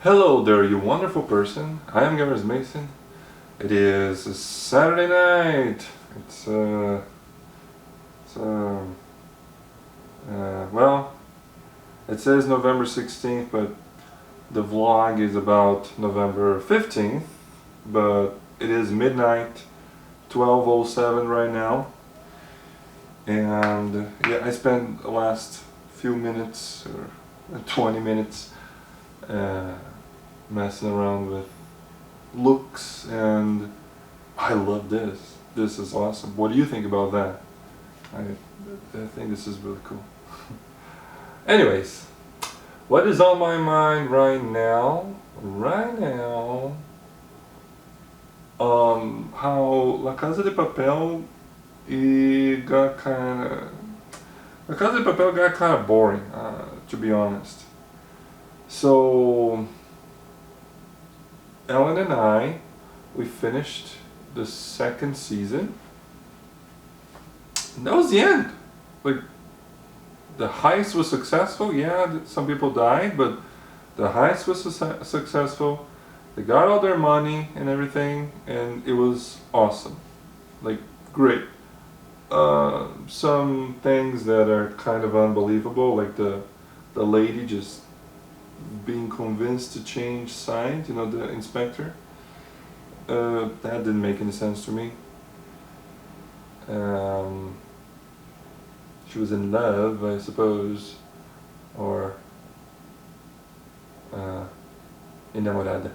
Hello there, you wonderful person. I am Gamers Mason. It is a Saturday night. It's well, it says November 16th, but the vlog is about November 15th. But it is midnight, 12:07 right now, and yeah, I spent the last few minutes or 20 minutes. Messing around with looks, and I love this. This is awesome. What do you think about that? I think this is really cool. Anyways, what is on my mind right now? How La Casa de Papel got kind of La Casa de Papel got kind of boring, to be honest. So Ellen and I, we finished the second season. And that was the end. Like, the heist was successful. Yeah, some people died, but the heist was successful. They got all their money and everything, and it was awesome. Like, great. Some things that are kind of unbelievable, like the lady just being convinced to change sides, the inspector. That didn't make any sense to me. She was in love, I suppose, or enamorada.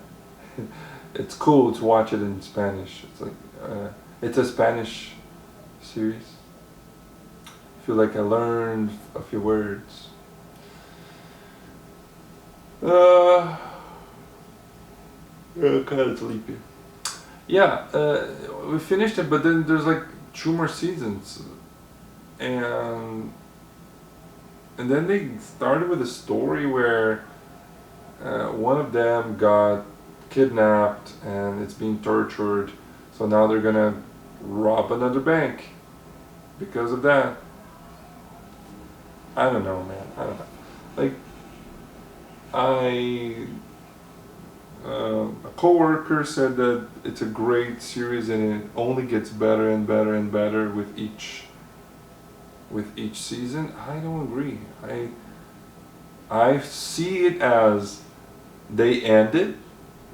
It's cool to watch it in Spanish. It's like it's a Spanish series. I feel like I learned a few words. Kind of sleepy. Yeah, we finished it, but then there's like 2 more seasons, and then they started with a story where one of them got kidnapped and it's being tortured, so now they're gonna rob another bank because of that. I don't know, man. I don't know. Like, a coworker said that it's a great series and it only gets better and better and better with each season. I don't agree. I see it as they ended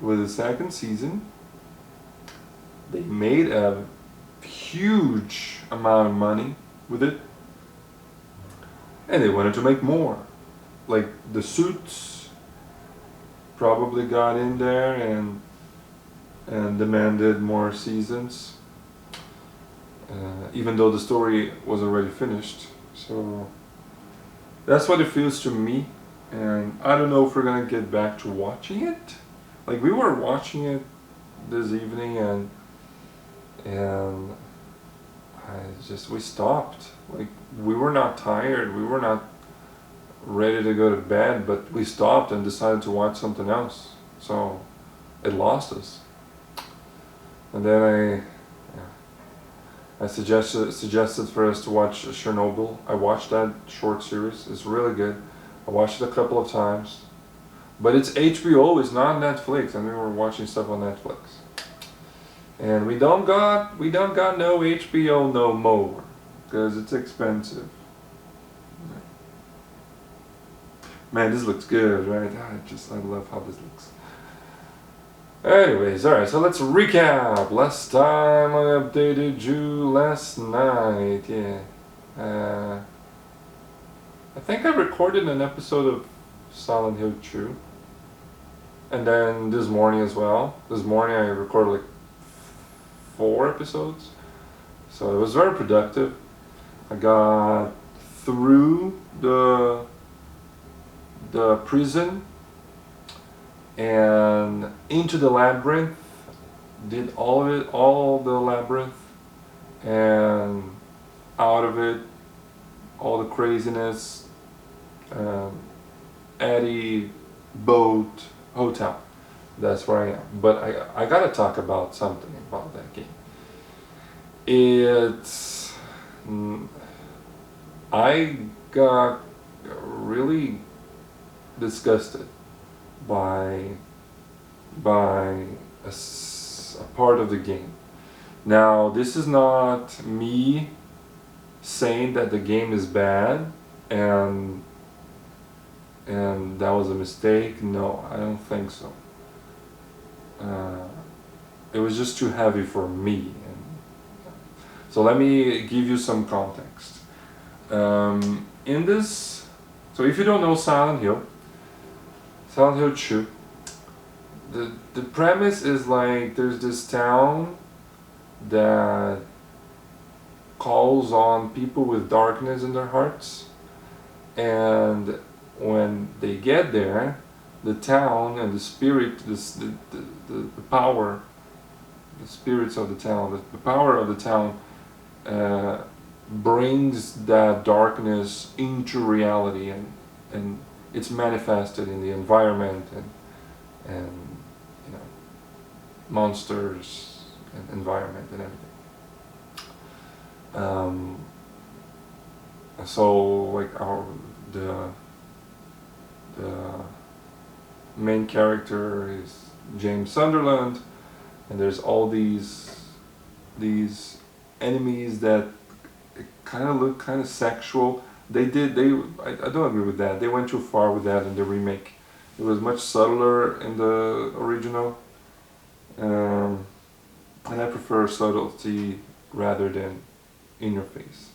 with the second season. They made a huge amount of money with it, and they wanted to make more. Like, the Suits probably got in there and demanded more seasons, even though the story was already finished. So that's what it feels to me, and I don't know if we're gonna get back to watching it. Like, we were watching it this evening, and we stopped. Like, we were not tired, we were not ready to go to bed, but we stopped and decided to watch something else. So it lost us. And then I suggested for us to watch Chernobyl. I watched that short series. It's really good. I watched it a couple of times, but it's HBO. It's not Netflix. I mean, we're watching stuff on Netflix, and we don't got no HBO no more because it's expensive. Man, this looks good, right? I love how this looks. Anyways, alright, so let's recap. Last time I updated you last night, yeah. I think I recorded an episode of Silent Hill 2. And then this morning as well. This morning I recorded like 4 episodes. So it was very productive. I got through the prison and into the labyrinth, did all of it, all the labyrinth, and out of it, all the craziness, Eddie, boat, hotel. That's where I am. But I gotta talk about something about that game. I got really disgusted by a part of the game. Now, this is not me saying that the game is bad and that was a mistake. No, I don't think so. It was just too heavy for me. And so let me give you some context. In this, so if you don't know Silent Hill 2, the premise is like there's this town that calls on people with darkness in their hearts, and when they get there, the town and the spirit, the power, the spirits of the town, the power of the town brings that darkness into reality, and it's manifested in the environment and you know, monsters and environment and everything. So like the main character is James Sunderland, and there's all these enemies that kind of look kind of sexual. I don't agree with that. They went too far with that in the remake. It was much subtler in the original, and I prefer subtlety rather than in your face.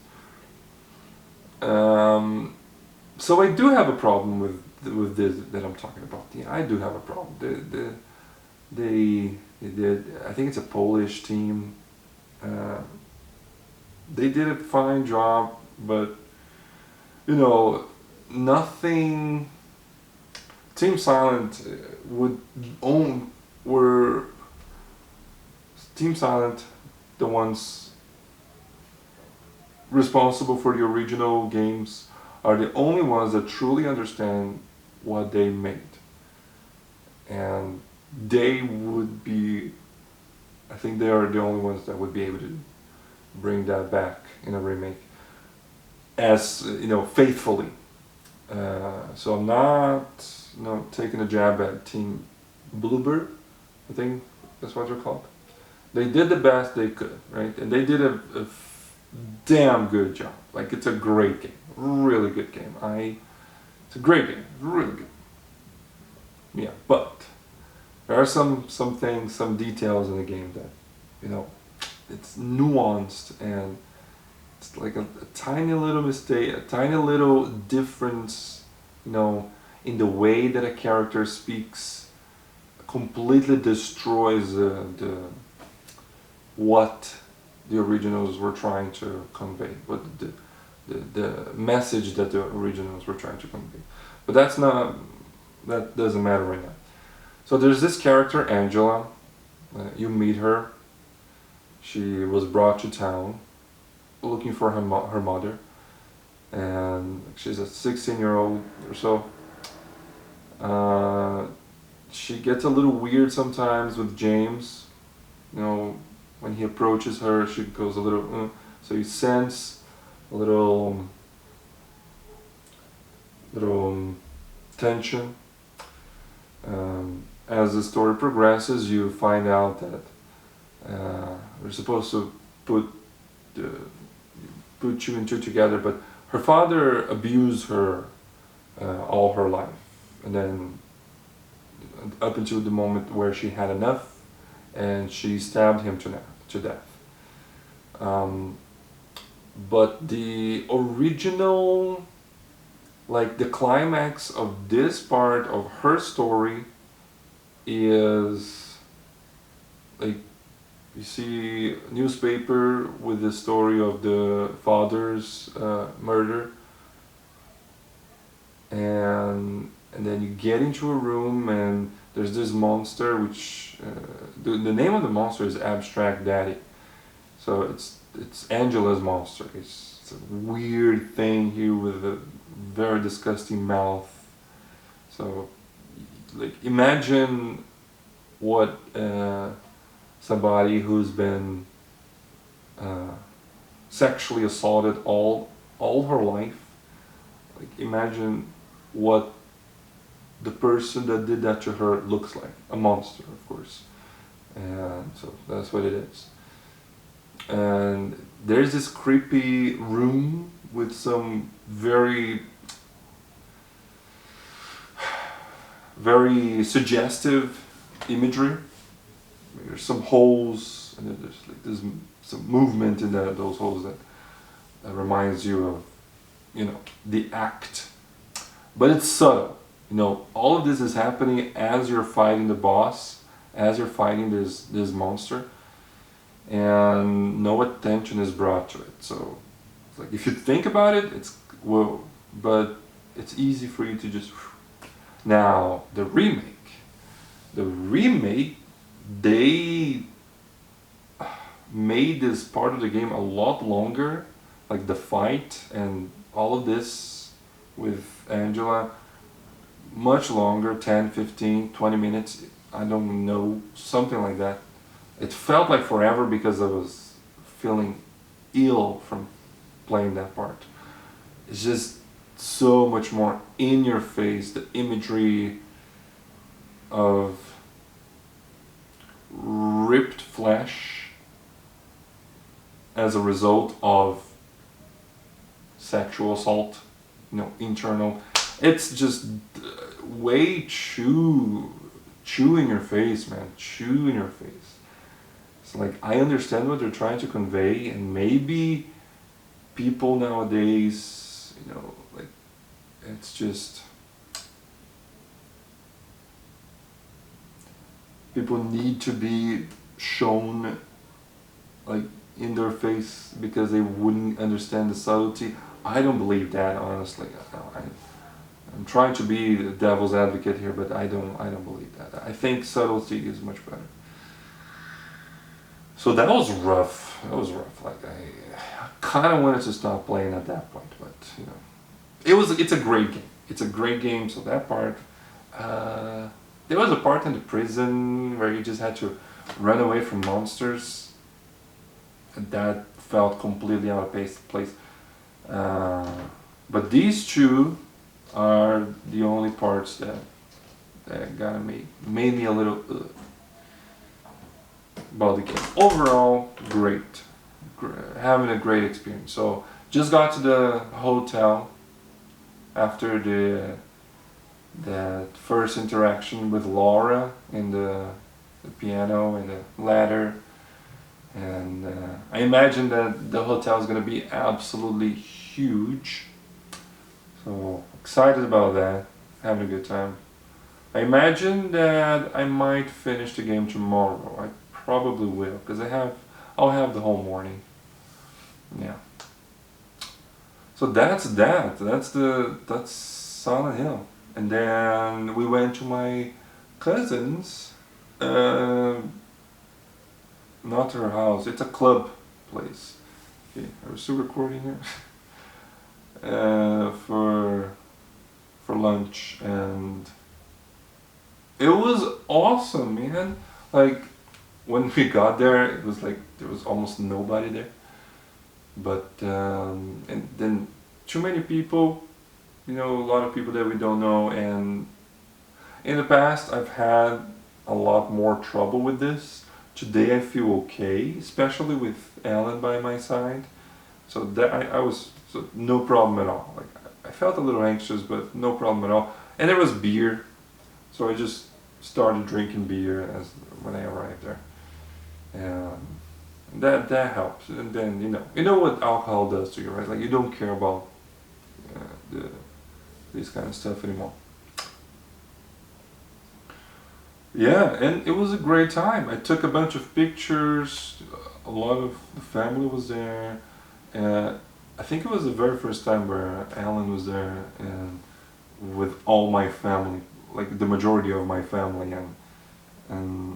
So I do have a problem with this that I'm talking about. Yeah, I do have a problem. They did. I think it's a Polish team. They did a fine job, but you know, nothing. Team Silent were Team Silent the ones responsible for the original games are the only ones that truly understand what they made, and they would be, I think they are the only ones that would be able to bring that back in a remake as faithfully. So I'm not taking a jab at Team Bloober, I think that's what they're called. They did the best they could, right? And they did a damn good job. Like, it's a great game, really good game. It's a great game, really good. Yeah, but there are some things, some details in the game that, it's nuanced, and it's like a tiny little mistake, a tiny little difference, in the way that a character speaks, completely destroys what the originals were trying to convey, what the message that the originals were trying to convey. But that doesn't matter right now. So there's this character, Angela. You meet her. She was brought to town looking for her mother, and she's a 16-year-old or so. She gets a little weird sometimes with James. When he approaches her, she goes a little. So you sense a little tension. As the story progresses, you find out that we're supposed to put you and two together, but her father abused her all her life, and then up until the moment where she had enough, and she stabbed him to death. But the original, like the climax of this part of her story is like, you see a newspaper with the story of the father's murder, and then you get into a room and there's this monster, which the name of the monster is Abstract Daddy. So it's Angela's monster. It's a weird thing here with a very disgusting mouth. So, like, imagine what somebody who's been sexually assaulted all her life. Like, imagine what the person that did that to her looks like. A monster, of course. And so that's what it is. And there's this creepy room with some very suggestive imagery. There's some holes, and then there's some movement in those holes that reminds you of, the act. But it's subtle. All of this is happening as you're fighting the boss, as you're fighting this monster, and no attention is brought to it. So, it's like, if you think about it, it's whoa, but it's easy for you to just. Now the remake, they made this part of the game a lot longer, like the fight and all of this with Angela, much longer, 10, 15, 20 minutes, I don't know, something like that. It felt like forever because I was feeling ill from playing that part. It's just so much more in your face, the imagery of ripped flesh as a result of sexual assault, internal. It's just way chew in your face, man. Chew in your face. It's like, I understand what they're trying to convey, and maybe people nowadays, like, it's just, people need to be shown, like, in their face because they wouldn't understand the subtlety. I don't believe that, honestly. I'm trying to be the devil's advocate here, but I don't believe that. I think subtlety is much better. So that was rough. Like, I kind of wanted to stop playing at that point, but it's a great game. It's a great game. So that part, there was a part in the prison where you just had to run away from monsters, and that felt completely out of place. But these two are the only parts that made me a little about the game. Overall, great. Having a great experience. So just got to the hotel after that first interaction with Laura in the piano and the ladder, and I imagine that the hotel is going to be absolutely huge. So excited about that, having a good time. I imagine that I might finish the game tomorrow. I probably will, because I'll have the whole morning. Yeah. So that's that. That's Silent Hill. And then we went to my cousin's, not her house. It's a club place. Okay, are we still recording here? For lunch, and it was awesome, man. Like, when we got there, it was like there was almost nobody there, but and then too many people, a lot of people that we don't know. And in the past I've had a lot more trouble with this. Today I feel okay, especially with Alan by my side. So that I was no problem at all. Like, I felt a little anxious, but no problem at all. And there was beer, so I just started drinking beer when I arrived there. That helps. And then you know what alcohol does to you, right? Like, you don't care about this kind of stuff anymore. Yeah, and it was a great time. I took a bunch of pictures. A lot of the family was there. I think it was the very first time where Alan was there, and with all my family, like the majority of my family, and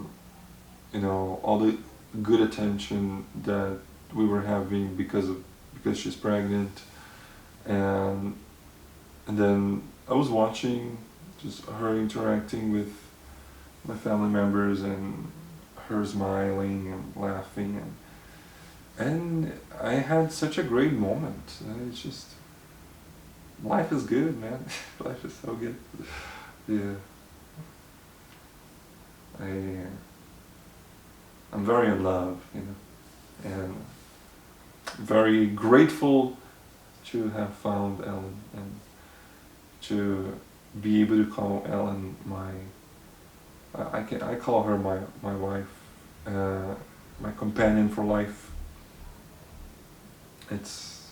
all the good attention that we were having because she's pregnant, and then I was watching just her interacting with my family members, and her smiling and laughing, and I had such a great moment. It's just, life is good, man. Life is so good. Yeah. I'm very in love, you know, and very grateful to have found Ellen and to be able to call Ellen my. I call her my wife, my companion for life. It's,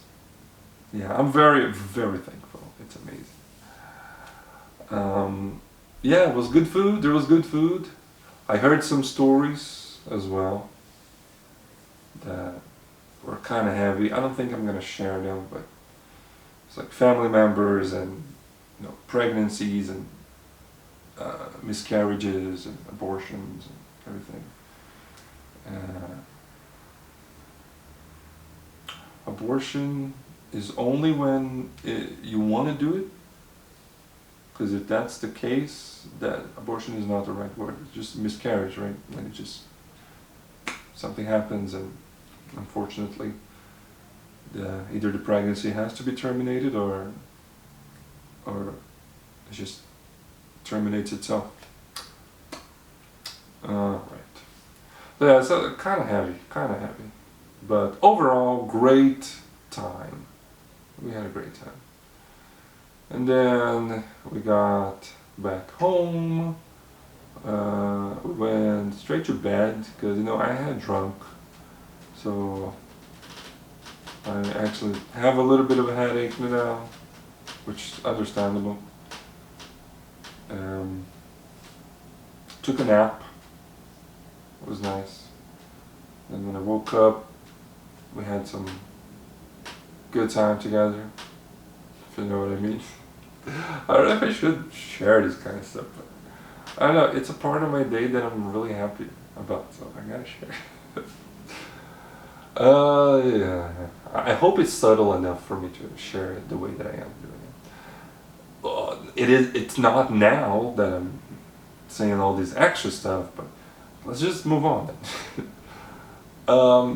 yeah, I'm very thankful. It's amazing. Yeah, it was good food. There was good food. I heard some stories as well that were kind of heavy. I don't think I'm gonna share them, but it's like family members and, you know, pregnancies and miscarriages and abortions and everything. Abortion is only when you want to do it, because if that's the case, that abortion is not the right word. It's just miscarriage, right? When it just, something happens and unfortunately either the pregnancy has to be terminated or it just terminates itself. Right. So yeah, it's kind of heavy, but overall great time. We had a great time. And then we got back home. We went straight to bed because, you know, I had drunk, so I actually have a little bit of a headache now, which is understandable. Took a nap. It was nice. And when I woke up, we had some good time together, if you know what I mean. I don't know if I should share this kind of stuff, but I don't know, it's a part of my day that I'm really happy about, so I gotta share. Yeah. I hope it's subtle enough for me to share it the way that I am doing it. It's not now that I'm saying all this extra stuff, but let's just move on then.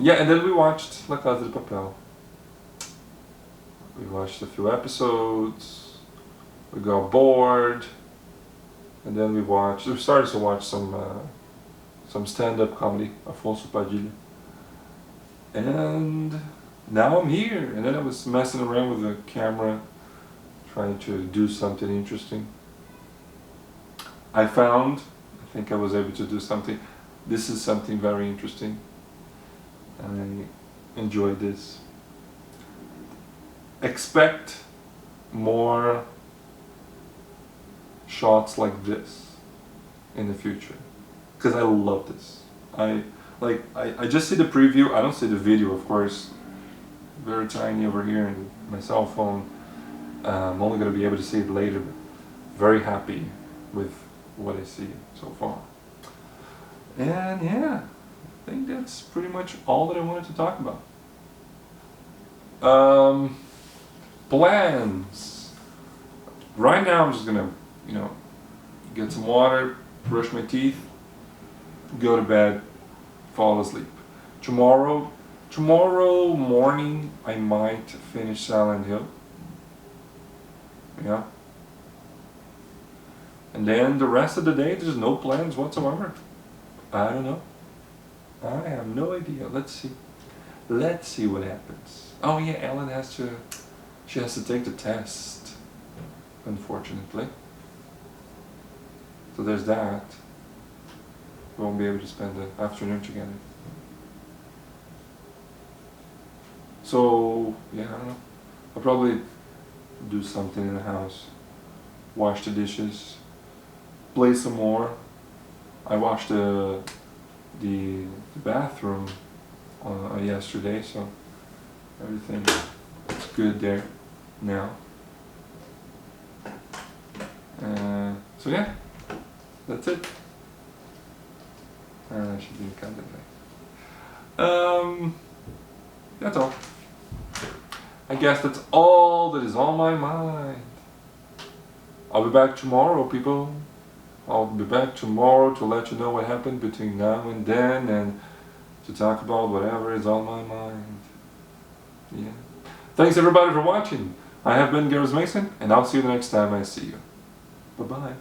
Yeah, and then we watched La Casa de Papel. We watched a few episodes, we got bored, and then we started to watch some stand-up comedy, Afonso Padilha. And now I'm here, and then I was messing around with the camera, trying to do something interesting. I think I was able to do something. This is something very interesting. I enjoyed this. Expect more shots like this in the future, because I love this. I just see the preview. I don't see the video, of course. Very tiny over here in my cell phone. I'm only going to be able to see it later, but very happy with what I see so far. And yeah, I think that's pretty much all that I wanted to talk about. Plans. Right now I'm just gonna, you know, get some water, brush my teeth, go to bed, fall asleep. Tomorrow morning I might finish Silent Hill. Yeah. And then the rest of the day there's no plans whatsoever. I don't know. I have no idea. Let's see. Let's see what happens. Oh yeah, Ellen has to take the test, unfortunately. So there's that. We won't be able to spend the afternoon together. So yeah, I don't know. I'll probably do something in the house. Wash the dishes. Play some more. I washed the bathroom yesterday, so everything is good there now. So yeah, that's it. I should be kind of that's all. I guess that's all that is on my mind. I'll be back tomorrow, people. I'll be back tomorrow to let you know what happened between now and then, and to talk about whatever is on my mind. Yeah. Thanks everybody for watching. I have been Gareth Mason, and I'll see you the next time I see you. Bye-bye.